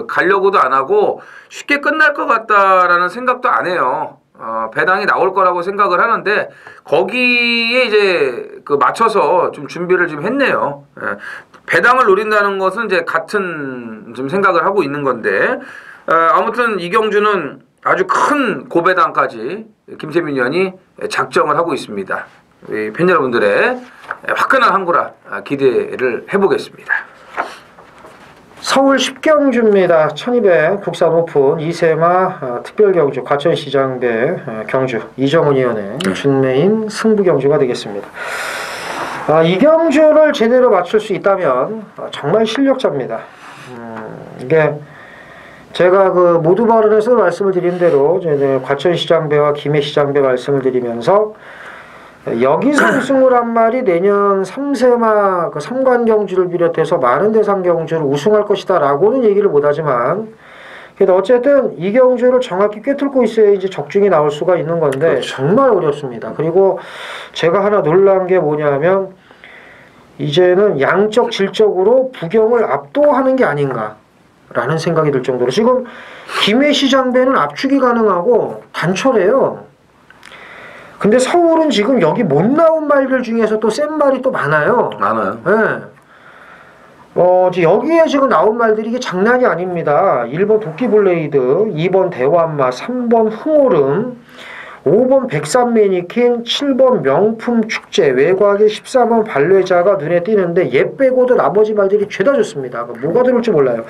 가려고도 안 하고 쉽게 끝날 것 같다라는 생각도 안 해요. 배당이 나올 거라고 생각을 하는데 거기에 이제 그 맞춰서 좀 준비를 좀 했네요. 배당을 노린다는 것은 이제 같은 좀 생각을 하고 있는 건데 아무튼 이경주는 아주 큰 고배당까지 김세민 의원이 작정을 하고 있습니다. 우리 팬 여러분들의 화끈한 항구라 기대를 해보겠습니다. 서울 10경주입니다. 1200 국산 오픈 이세마 특별경주 과천시장대 경주 이정훈 의원의 준메인 승부경주가 되겠습니다. 이 경주를 제대로 맞출 수 있다면 정말 실력자입니다. 이게 제가 그 모두 발언에서 말씀을 드린 대로 과천시장배와 김해시장배 말씀을 드리면서 여기서 우승을 한 말이 내년 3세마 그 3관경주를 비롯해서 많은 대상 경주를 우승할 것이다 라고는 얘기를 못하지만 그래도 어쨌든 이 경주를 정확히 꿰뚫고 있어야지 적중이 나올 수가 있는 건데 그렇죠. 정말 어렵습니다. 그리고 제가 하나 놀란 게 뭐냐면 이제는 양적 질적으로 부경을 압도하는 게 아닌가 라는 생각이 들 정도로 지금 김해시장배는 압축이 가능하고 단촐해요. 근데 서울은 지금 여기 못 나온 말들 중에서 또 센 말이 또 많아요. 많아요. 네. 여기에 지금 나온 말들이 이게 장난이 아닙니다. 1번 도끼블레이드, 2번 대환마, 3번 흥오름, 5번 백산 매니킨, 7번 명품 축제, 외곽에 14번 발레자가 눈에 띄는데 얘 빼고도 나머지 말들이 죄다 좋습니다. 뭐가 들어올지 몰라요.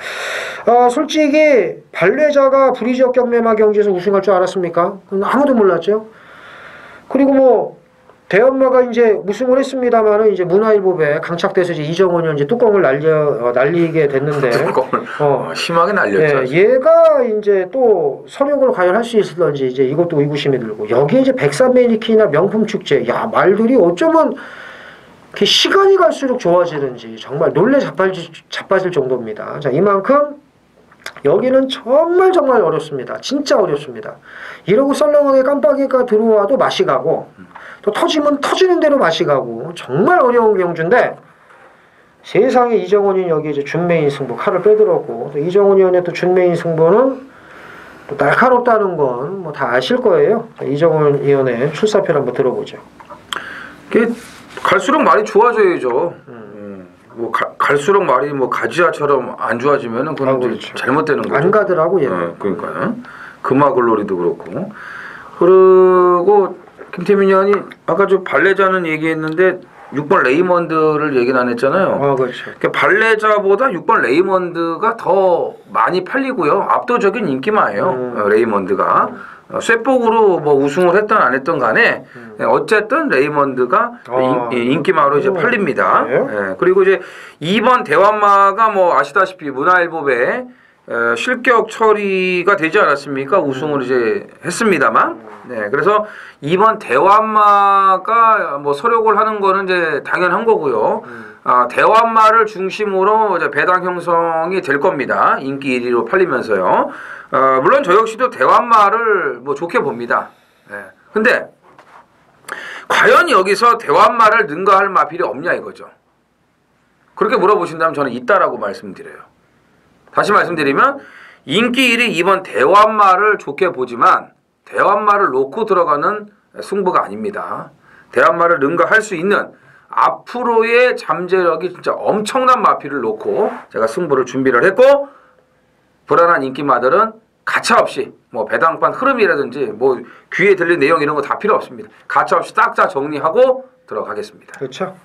솔직히 발레자가 브리지역 경매마 경기에서 우승할 줄 알았습니까? 아무도 몰랐죠. 그리고 뭐 대엄마가 이제 우승을 했습니다만은 이제 문화일보에 강착돼서 이제 이정원이 이제 뚜껑을 날리게 됐는데 심하게 날렸죠. 예, 얘가 이제 또 선역을 과연 할 수 있을런지 이제 이것도 의구심이 들고 여기에 이제 백산 매니킨이나 명품 축제 야 말들이 어쩌면 이렇게 시간이 갈수록 좋아지는지 정말 놀래 자빠질 정도입니다. 자 이만큼 여기는 정말 어렵습니다. 진짜 어렵습니다. 이러고 썰렁하게 깜빡이가 들어와도 맛이 가고 또 터지면 터지는 대로 맛이 가고 정말 어려운 경주인데 세상에 이정원이 여기 이제 준메인 승부 칼을 빼들었고 또 이정원 의원의 또 준메인 승부는 또 날카롭다는 건 뭐 다 아실 거예요. 이정원 의원의 출사표를 한번 들어보죠. 이게 갈수록 말이 좋아져야죠. 뭐 갈수록 말이 뭐 가지아처럼 안 좋아지면은 그건 그렇죠. 잘못되는 거죠. 안 가더라고 얘는. 그러니까요. 금화글로리도 그렇고. 그리고 김태민 의원이 아까 저 발레자는 얘기했는데 6번 레이먼드를 얘기는 안 했잖아요. 그렇죠. 그러니까 발레자보다 6번 레이먼드가 더 많이 팔리고요. 압도적인 인기마예요. 레이먼드가. 쇠복으로 뭐 우승을 했든 안 했든 간에 어쨌든 레이먼드가 인기마로 이제 팔립니다. 예, 그리고 이제 2번 대환마가 뭐 아시다시피 문화일보에 실격 처리가 되지 않았습니까? 우승을 이제 했습니다만. 네, 그래서 2번 대환마가 뭐 서력을 하는 거는 이제 당연한 거고요. 대환마를 중심으로 이제 배당 형성이 될 겁니다. 인기 1위로 팔리면서요. 물론 저 역시도 대환마를 뭐 좋게 봅니다. 네. 근데 과연 여기서 대환마를 능가할 마필이 없냐 이거죠. 그렇게 물어보신다면 저는 있다라고 말씀드려요. 다시 말씀드리면 인기 1위 2번 대환마를 좋게 보지만 대환마를 놓고 들어가는 승부가 아닙니다. 대환마를 능가할 수 있는 앞으로의 잠재력이 진짜 엄청난 마필을 놓고 제가 승부를 준비를 했고 불안한 인기마들은 가차없이 뭐 배당판 흐름이라든지 뭐 귀에 들린 내용 이런 거 다 필요 없습니다. 가차없이 딱 정리하고 들어가겠습니다. 그렇죠.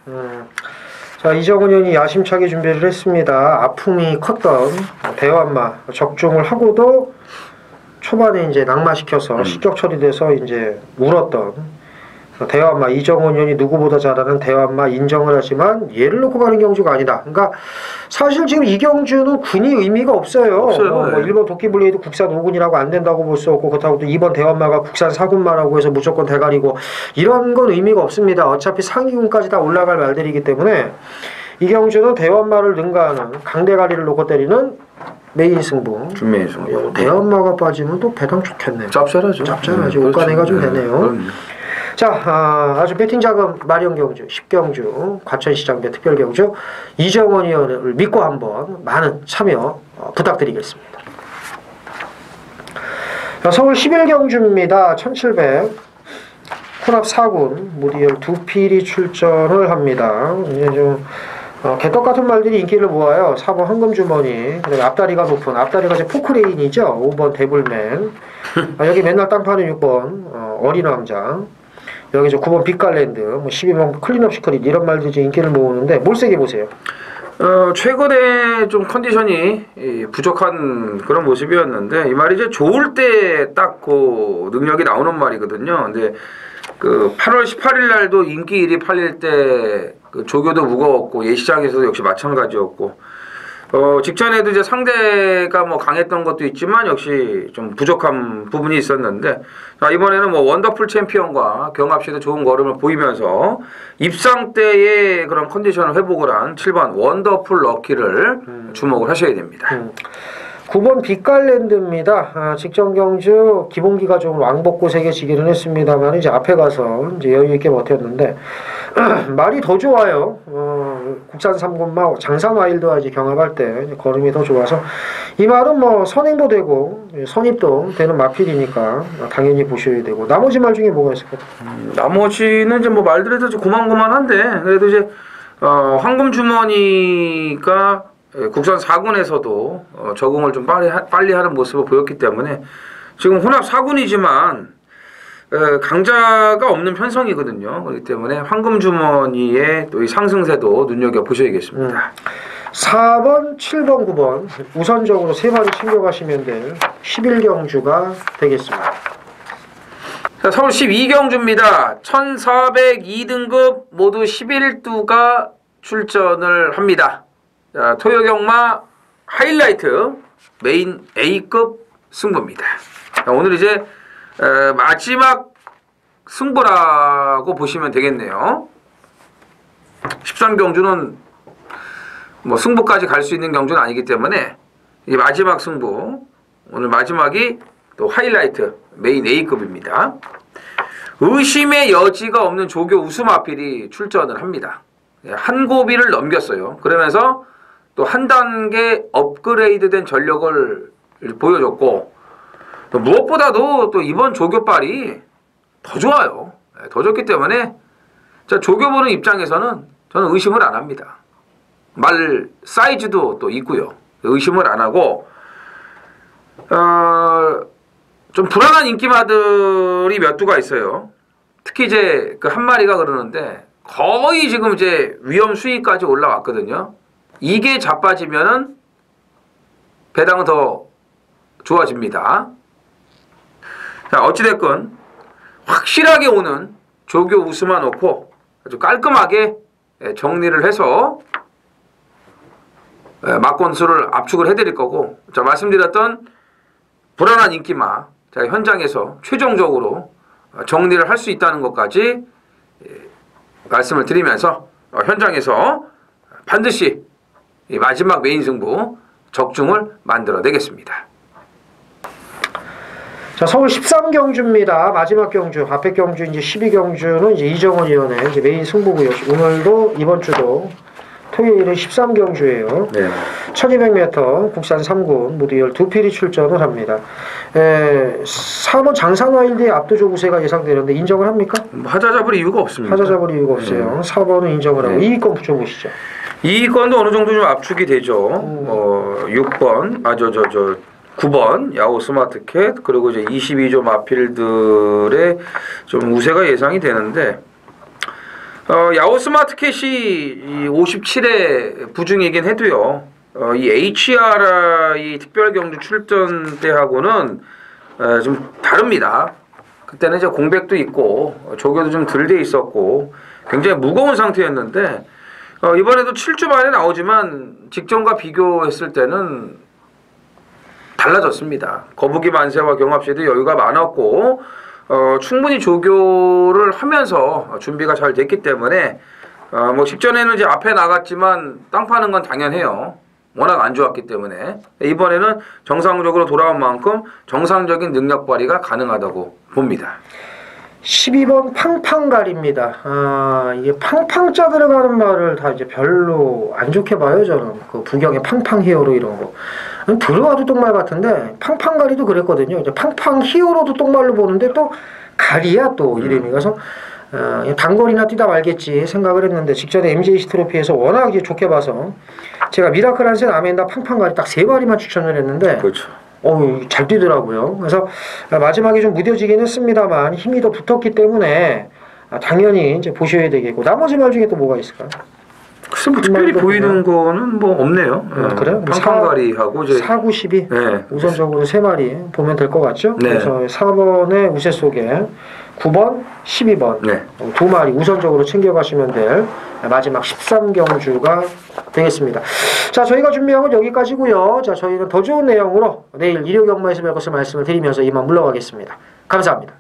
자 이정은 의원이 야심차게 준비를 했습니다. 아픔이 컸던 대환마 적중을 하고도 초반에 이제 낙마시켜서 실격 처리돼서 이제 울었던 대환마 이정은 의원이 누구보다 잘하는 대환마 인정을 하지만 얘를 놓고 가는 경주가 아니다. 그러니까 사실 지금 이 경주는 군이 의미가 없어요. 뭐 일본 도끼블레이드 국산 5군이라고 안 된다고 볼 수 없고 그렇다고 또 이번 대환마가 국산 4군마라고 해서 무조건 대가리고 이런 건 의미가 없습니다. 어차피 상위군까지 다 올라갈 말들이기 때문에 이 경주는 대환마를 능가하는 강대가리를 놓고 때리는 메인 승부. 준메인 승부. 대환마가 빠지면 또 배당 좋겠네요. 짭짤하죠. 짭짤하죠. 옷가네가 좀 되네요. 자, 아주 배팅 자금 마련 경주, 10경주, 과천시장배 특별 경주 이정원 의원을 믿고 한번 많은 참여 부탁드리겠습니다. 자, 서울 11경주입니다. 1700 혼합 4군 무리열 2필이 출전을 합니다. 이제 좀 개떡 같은 말들이 인기를 모아요. 4번 황금주머니, 그다음에 앞다리가 높은 앞다리가 이제 포크레인이죠. 5번 데블맨, 여기 맨날 땅 파는 6번 어린 왕장. 여기 저 9번 빅갈랜드, 뭐 12번 클린업 시크릿 이런 말들이 이제 인기를 모으는데 몰세게 보세요. 최근에 좀 컨디션이 부족한 그런 모습이었는데 이 말이 이제 좋을 때 딱 그 능력이 나오는 말이거든요. 근데 그 8월 18일 날도 인기 1위 팔릴 때 그 조교도 무거웠고 예시장에서도 역시 마찬가지였고 직전에도 이제 상대가 뭐 강했던 것도 있지만 역시 좀 부족한 부분이 있었는데 자, 이번에는 뭐 원더풀 챔피언과 경합시에도 좋은 걸음을 보이면서 입상 때의 그런 컨디션을 회복을 한 7번 원더풀 럭키를 주목을 하셔야 됩니다. 9번 빅갈랜드입니다. 직전 경주 기본기가 좀 왕복고색에 지기는 했습니다만 이제 앞에 가서 이제 여유 있게 버텼는데 말이 더 좋아요. 국산 3군마 장산 와일드와 이제 경합할 때 이제 걸음이 더 좋아서 이 말은 뭐 선행도 되고 선입도 되는 마필이니까 당연히 보셔야 되고 나머지 말 중에 뭐가 있을까요? 나머지는 이제 뭐 말들에도 고만고만한데 그래도 이제 황금 주머니가 국산 4군에서도 적응을 좀 빨리 하는 모습을 보였기 때문에 지금 혼합 4군이지만 강자가 없는 편성이거든요. 그렇기 때문에 황금 주머니의 또 이 상승세도 눈여겨 보셔야겠습니다. 4번, 7번, 9번 우선적으로 3마리 챙겨가시면 될 11경주가 되겠습니다. 자, 서울 12경주입니다. 1402등급 모두 11두가 출전을 합니다. 자, 토요경마 하이라이트 메인 A급 승부입니다. 자, 오늘 이제 마지막 승부라고 보시면 되겠네요. 13경주는 뭐 승부까지 갈 수 있는 경주는 아니기 때문에 이 마지막 승부, 오늘 마지막이 또 하이라이트 메인 A급입니다. 의심의 여지가 없는 조교 우수마필이 출전을 합니다. 한 고비를 넘겼어요. 그러면서 또 한 단계 업그레이드된 전력을 보여줬고, 또 무엇보다도 또 이번 조교빨이 더 좋아요. 더 좋기 때문에 조교 보는 입장에서는 저는 의심을 안 합니다. 말 사이즈도 또 있고요. 의심을 안 하고, 좀 불안한 인기마들이 몇 두가 있어요. 특히 이제 그 한 마리가 그러는데 거의 지금 이제 위험 수위까지 올라왔거든요. 이게 자빠지면은 배당은 더 좋아집니다. 자, 어찌됐건 확실하게 오는 조교 우수만 놓고 아주 깔끔하게 정리를 해서 막권수를 압축을 해드릴 거고, 자, 말씀드렸던 불안한 인기마, 자, 현장에서 최종적으로 정리를 할 수 있다는 것까지 말씀을 드리면서 현장에서 반드시 이 마지막 메인 승부 적중을 만들어내겠습니다. 자, 서울 13경주입니다. 마지막 경주, 앞에 경주 이제 12경주는 이제 이정원 위원의 이제 메인 승부고요. 오늘도 이번 주도 토요일은 13경주예요. 네. 1200m 국산 3군 모두 12필이 출전을 합니다. 4번 장산와일드의 압도적 우세가 예상되는데 인정을 합니까? 하자 잡을 이유가 없습니다. 하자 잡을 이유가 없어요. 4번은 인정을 하고 2위권 붙여보시죠. 2위권도 어느 정도 좀 압축이 되죠. 6번, 9번 야호 스마트캣, 그리고 이제 22조 마필들의 좀 우세가 예상이 되는데, 야호 스마트캣이 57회 부중이긴 해도요. 이 HRI 특별경주 출전 때하고는 좀 다릅니다. 그때는 이제 공백도 있고 조교도 좀 덜 돼 있었고 굉장히 무거운 상태였는데, 이번에도 7주 만에 나오지만 직전과 비교했을 때는 달라졌습니다. 거북이 만세와 경합시에도 여유가 많았고, 충분히 조교를 하면서 준비가 잘 됐기 때문에, 뭐 직전에는 이제 앞에 나갔지만 땅 파는 건 당연해요. 워낙 안 좋았기 때문에. 이번에는 정상적으로 돌아온 만큼 정상적인 능력 발휘가 가능하다고 봅니다. 12번 팡팡갈입니다. 이게 팡팡자 들어가는 말을 다 이제 별로 안 좋게 봐요, 저는. 그 부경의 팡팡 히어로 이런 거. 들어와도 똥말 같은데, 팡팡갈이도 그랬거든요. 이제 팡팡 히어로도 똥말로 보는데 또 갈이야, 또 이름이. 그래서, 단거리나 뛰다 말겠지 생각을 했는데, 직전에 MJC 트로피에서 워낙 이제 좋게 봐서, 제가 미라클 한센 아멘다 팡팡갈이 딱 3마리만 추천을 했는데, 그렇죠. 잘 뛰더라고요. 그래서 마지막에 좀 무뎌지긴 했습니다만 힘이 더 붙었기 때문에 당연히 이제 보셔야 되겠고, 나머지 말 중에 또 뭐가 있을까요? 글쎄 뭐 특별히 보이는 거는 뭐 없네요. 그래요? 팡팡가리하고 이제 4, 9, 12 네. 우선적으로 3마리 보면 될 것 같죠? 네. 그래서 4번의 우세 속에 9번, 12번 네. 2마리 우선적으로 챙겨가시면 될 마지막 13경주가 되겠습니다. 자, 저희가 준비한 건 여기까지고요. 자, 저희는 더 좋은 내용으로 내일 일요경마에서 뵐 것을 말씀을 드리면서 이만 물러가겠습니다. 감사합니다.